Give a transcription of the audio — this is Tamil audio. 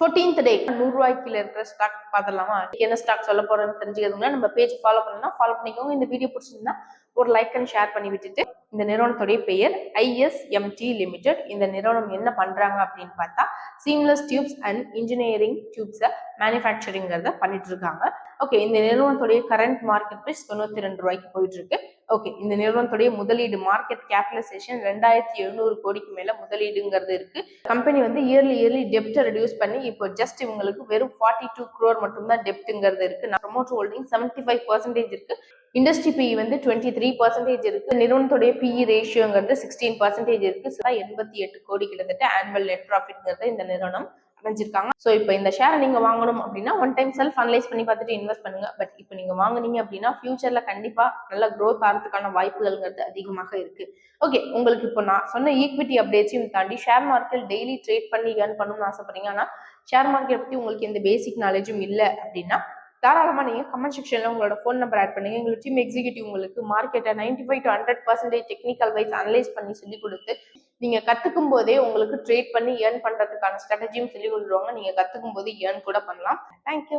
14th டே 100 ரூபாய்க்கு கீழ இருக்கிற ஸ்டாக் பார்த்துடலாமா? என்ன ஸ்டாக் சொல்ல போறேன்னு தெரிஞ்சுக்கிறதுனா நம்ம பேஜ் ஃபாலோ பண்ணலாம். ஃபாலோ பண்ணிக்கோங்க. இந்த வீடியோ பிடிச்சிருந்தா ஒரு லைக் அண்ட் ஷேர் பண்ணி விட்டுட்டு, இந்த நிறுவனத்துடைய பெயர் ISMT லிமிடெட். இந்த நிறுவனம் என்ன பண்றாங்க அப்படின்னு பார்த்தா சீம்லெஸ் டியூப்ஸ் அண்ட் இன்ஜினியரிங் டியூப்ஸை மேனுஃபேக்சரிங்கிறத பண்ணிட்டு இருக்காங்க. ஓகே, இந்த நிறுவனத்துடைய கரண்ட் மார்க்கெட் பிரைஸ் 92 ரூபாய்க்கு போயிட்டு இருக்கு. ஓகே, இந்த நிறுவனத்துடைய முதலீடு மார்க்கெட் கேபிடலைசேஷன் 2700 கோடிக்கு மேல முதலீடுங்கிறது இருக்கு. கம்பெனி வந்து இயர்லி டெப்ட் ரெடியூஸ் பண்ணி இப்போ ஜஸ்ட் இவங்களுக்கு வெறும் 42 crore மட்டும் தான் டெப்ட்ங்கிறது இருக்கு. ப்ரமோட்டர் ஹோல்டிங் 75% இருக்கு. இண்டஸ்ட்ரி PE வந்து 23% இருக்கு. நிறுவனத்துடைய PE ரேஷியோங்கிறது 16% இருக்கு. 88 கோடி கிட்டத்தட்ட ஆனுவல் நெட் ப்ராஃபிட்ங்கிறது இந்த நிறுவனம் அடைஞ்சிருக்காங்க. ஸோ இப்போ இந்த ஷேரை நீங்க வாங்கணும் அப்படின்னா ஒன் டைம் செல்ஃப் அனலைஸ் பண்ணி பார்த்துட்டு இன்வெஸ்ட் பண்ணுங்க. பட் இப்போ நீங்க வாங்குனீங்க அப்படின்னா ஃபியூச்சர்ல கண்டிப்பா நல்ல க்ரோத் ஆகிறதுக்கான வாய்ப்புகள்ங்கிறது அதிகமாக இருக்கு. ஓகே, உங்களுக்கு இப்போ நான் சொன்ன ஈக்விட்டி அப்டேட்ஸையும் தாண்டி ஷேர் மார்க்கெட் டெய்லி ட்ரேட் பண்ணி ஏர்ன் பண்ணணும்னு ஆசைப்படுறீங்க, ஆனா ஷேர் மார்க்கெட் பத்தி உங்களுக்கு எந்த பேசிக் நாலேஜும் இல்லை அப்படின்னா தாராளமா நீங்க கமெண்ட் செக்ஷன்ல உங்களோட ஃபோன் நம்பர் ஆட் பண்ணுங்க. எங்களோட டீம் எக்ஸிக்யூட்டிவ் உங்களுக்கு மார்க்கெட்டை 95 to 100% டெக்னிக்கல் வைஸ் அனலைஸ் பண்ணி சொல்லி கொடுத்து நீங்க கத்துக்கும் போதே உங்களுக்கு ட்ரேட் பண்ணி ஏர்ன் பண்றதுக்கான ஸ்ட்ராட்டஜியும் சொல்லி கொடுத்துருவாங்க. நீங்க கத்துக்கும் போது ஏர்ன் கூட பண்ணலாம். தேங்க்யூ.